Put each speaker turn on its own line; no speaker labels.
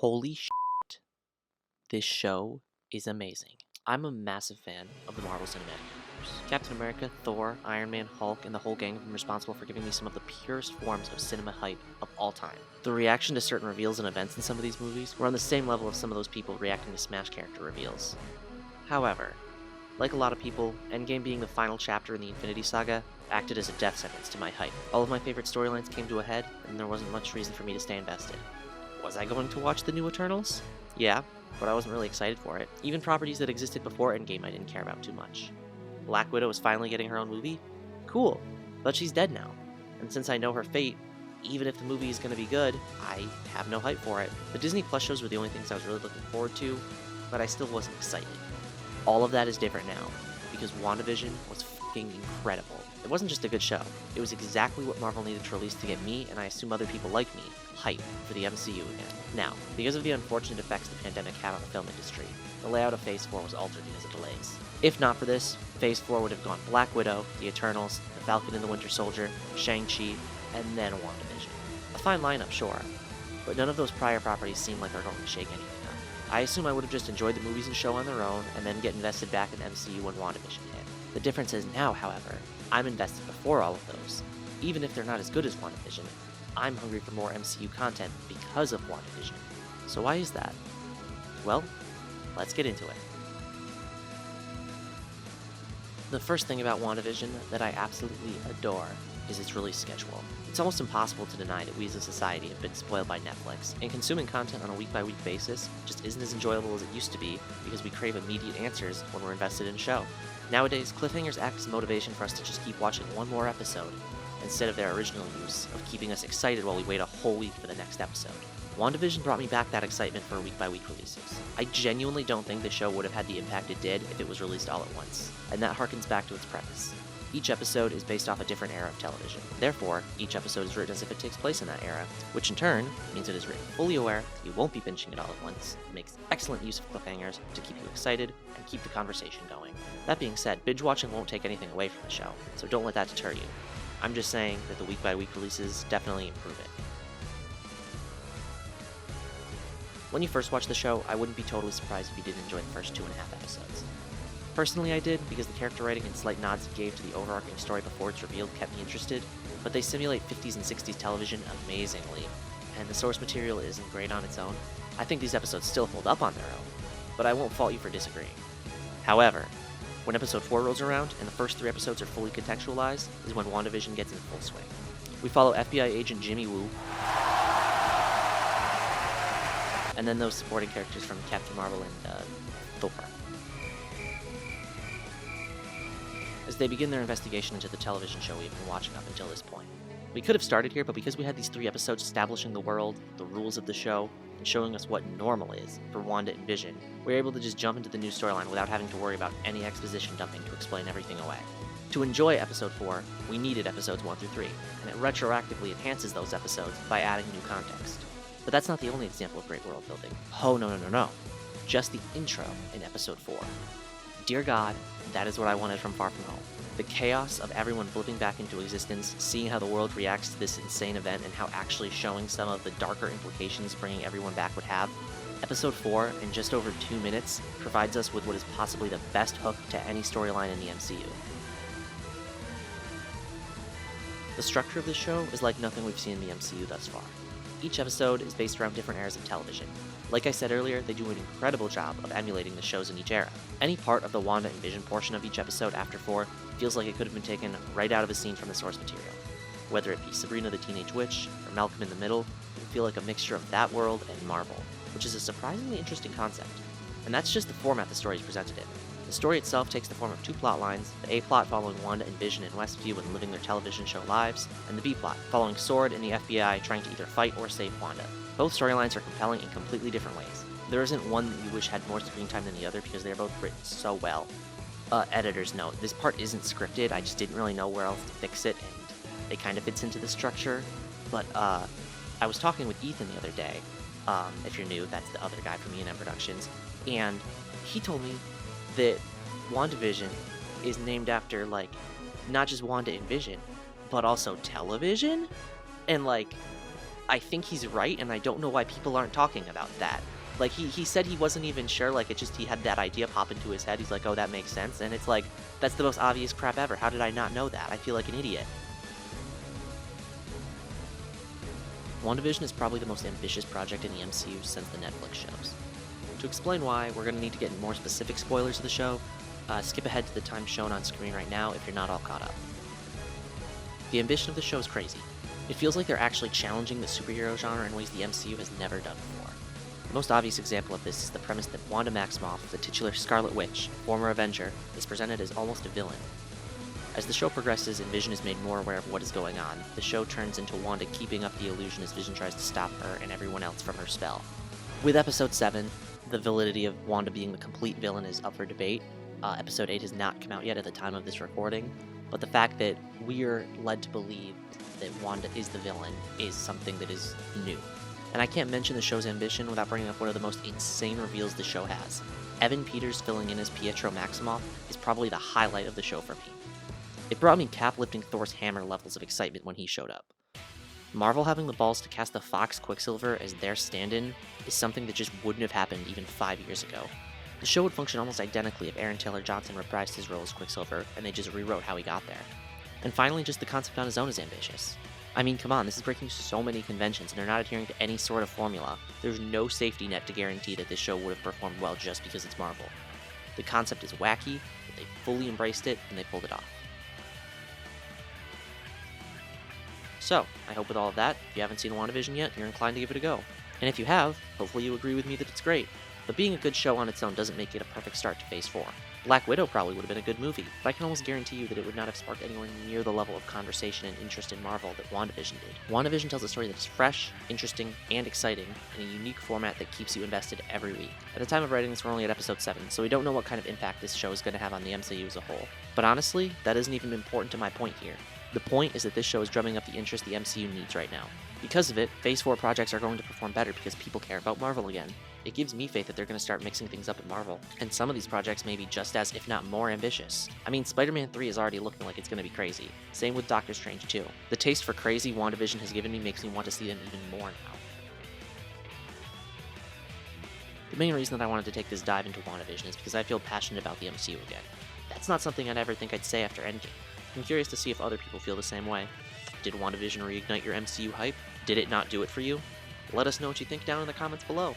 Holy shit, this show is amazing. I'm a massive fan of the Marvel Cinematic Universe. Captain America, Thor, Iron Man, Hulk, and the whole gang have been responsible for giving me some of the purest forms of cinema hype of all time. The reaction to certain reveals and events in some of these movies were on the same level of some of those people reacting to Smash character reveals. However, like a lot of people, Endgame being the final chapter in the Infinity Saga acted as a death sentence to my hype. All of my favorite storylines came to a head, and there wasn't much reason for me to stay invested. Was I going to watch the new Eternals? Yeah, but I wasn't really excited for it. Even properties that existed before Endgame I didn't care about too much. Black Widow is finally getting her own movie? Cool, but she's dead now. And since I know her fate, even if the movie is going to be good, I have no hype for it. The Disney Plus shows were the only things I was really looking forward to, but I still wasn't excited. All of that is different now, because WandaVision was fucking incredible. It wasn't just a good show, it was exactly what Marvel needed to release to get me, and I assume other people like me, hype for the MCU again. Now, because of the unfortunate effects the pandemic had on the film industry, the layout of Phase 4 was altered because of delays. If not for this, Phase 4 would have gone Black Widow, The Eternals, The Falcon and the Winter Soldier, Shang-Chi, and then WandaVision. A fine lineup, sure, but none of those prior properties seem like they're going to shake anything up. I assume I would have just enjoyed the movies and show on their own, and then get invested back in the MCU when WandaVision hit. The difference is now, however, I'm invested before all of those. Even if they're not as good as WandaVision, I'm hungry for more MCU content because of WandaVision. So why is that? Well, let's get into it. The first thing about WandaVision that I absolutely adore is its release schedule. It's almost impossible to deny that we as a society have been spoiled by Netflix, and consuming content on a week-by-week basis just isn't as enjoyable as it used to be because we crave immediate answers when we're invested in a show. Nowadays, cliffhangers act as motivation for us to just keep watching one more episode, instead of their original use of keeping us excited while we wait a whole week for the next episode. WandaVision brought me back that excitement for week-by-week releases. I genuinely don't think the show would have had the impact it did if it was released all at once, and that harkens back to its premise. Each episode is based off a different era of television. Therefore, each episode is written as if it takes place in that era, which in turn means it is written fully aware that you won't be binging it all at once. It makes excellent use of cliffhangers to keep you excited and keep the conversation going. That being said, binge watching won't take anything away from the show, so don't let that deter you. I'm just saying that the week-by-week releases definitely improve it. When you first watch the show, I wouldn't be totally surprised if you did enjoy the first 2.5 episodes. Personally, I did, because the character writing and slight nods it gave to the overarching story before it's revealed kept me interested, but they simulate 50s and 60s television amazingly, and the source material isn't great on its own. I think these episodes still hold up on their own, but I won't fault you for disagreeing. However, when episode 4 rolls around and the first 3 episodes are fully contextualized is when WandaVision gets in full swing. We follow FBI agent Jimmy Woo, and then those supporting characters from Captain Marvel and Thor, as they begin their investigation into the television show we've been watching up until this point. We could have started here, but because we had these 3 episodes establishing the world, the rules of the show, and showing us what normal is for Wanda and Vision, we were able to just jump into the new storyline without having to worry about any exposition dumping to explain everything away. To enjoy episode 4, we needed episodes 1 through 3, and it retroactively enhances those episodes by adding new context. But that's not the only example of great world building. Oh, no. Just the intro in episode 4. Dear God, that is what I wanted from Far From Home. The chaos of everyone flipping back into existence, seeing how the world reacts to this insane event and how actually showing some of the darker implications bringing everyone back would have. Episode 4, in just over 2 minutes, provides us with what is possibly the best hook to any storyline in the MCU. The structure of this show is like nothing we've seen in the MCU thus far. Each episode is based around different eras of television. Like I said earlier, they do an incredible job of emulating the shows in each era. Any part of the Wanda and Vision portion of each episode after 4 feels like it could have been taken right out of a scene from the source material. Whether it be Sabrina the Teenage Witch or Malcolm in the Middle, it will feel like a mixture of that world and Marvel, which is a surprisingly interesting concept. And that's just the format the story is presented in. The story itself takes the form of 2 plot lines, the A plot following Wanda and Vision in Westview and living their television show lives, and the B plot following Sword and the FBI trying to either fight or save Wanda. Both storylines are compelling in completely different ways. There isn't one that you wish had more screen time than the other because they are both written so well. Editor's note, this part isn't scripted, I just didn't really know where else to fix it, and it kind of fits into the structure. But I was talking with Ethan the other day, if you're new, that's the other guy from EandM Productions, and he told me that WandaVision is named after, not just Wanda and Vision, but also television? And, I think he's right, and I don't know why people aren't talking about that. Like, he said he wasn't even sure, like, he had that idea pop into his head. He's like, oh, that makes sense, and it's like, that's the most obvious crap ever. How did I not know that? I feel like an idiot. WandaVision is probably the most ambitious project in the MCU since the Netflix shows. To explain why, we're going to need to get more specific spoilers of the show. Skip ahead to the time shown on screen right now if you're not all caught up. The ambition of the show is crazy. It feels like they're actually challenging the superhero genre in ways the MCU has never done before. The most obvious example of this is the premise that Wanda Maximoff, the titular Scarlet Witch, former Avenger, is presented as almost a villain. As the show progresses and Vision is made more aware of what is going on, the show turns into Wanda keeping up the illusion as Vision tries to stop her and everyone else from her spell. With Episode 7, the validity of Wanda being the complete villain is up for debate. Episode 8 has not come out yet at the time of this recording, but the fact that we're led to believe that Wanda is the villain is something that is new. And I can't mention the show's ambition without bringing up one of the most insane reveals the show has. Evan Peters filling in as Pietro Maximoff is probably the highlight of the show for me. It brought me cap-lifting Thor's hammer levels of excitement when he showed up. Marvel having the balls to cast the Fox Quicksilver as their stand-in is something that just wouldn't have happened even 5 years ago. The show would function almost identically if Aaron Taylor Johnson reprised his role as Quicksilver and they just rewrote how he got there. And finally, just the concept on his own is ambitious. I mean, come on, this is breaking so many conventions and they're not adhering to any sort of formula. There's no safety net to guarantee that this show would have performed well just because it's Marvel. The concept is wacky, but they fully embraced it and they pulled it off. So, I hope with all of that, if you haven't seen WandaVision yet, you're inclined to give it a go. And if you have, hopefully you agree with me that it's great. But being a good show on its own doesn't make it a perfect start to Phase 4. Black Widow probably would have been a good movie, but I can almost guarantee you that it would not have sparked anywhere near the level of conversation and interest in Marvel that WandaVision did. WandaVision tells a story that is fresh, interesting, and exciting, in a unique format that keeps you invested every week. At the time of writing this, we're only at Episode 7, so we don't know what kind of impact this show is going to have on the MCU as a whole. But honestly, that isn't even important to my point here. The point is that this show is drumming up the interest the MCU needs right now. Because of it, Phase 4 projects are going to perform better because people care about Marvel again. It gives me faith that they're going to start mixing things up at Marvel, and some of these projects may be just as, if not more, ambitious. I mean, Spider-Man 3 is already looking like it's going to be crazy. Same with Doctor Strange 2. The taste for crazy WandaVision has given me makes me want to see them even more now. The main reason that I wanted to take this dive into WandaVision is because I feel passionate about the MCU again. That's not something I'd ever think I'd say after Endgame. I'm curious to see if other people feel the same way. Did WandaVision reignite your MCU hype? Did it not do it for you? Let us know what you think down in the comments below.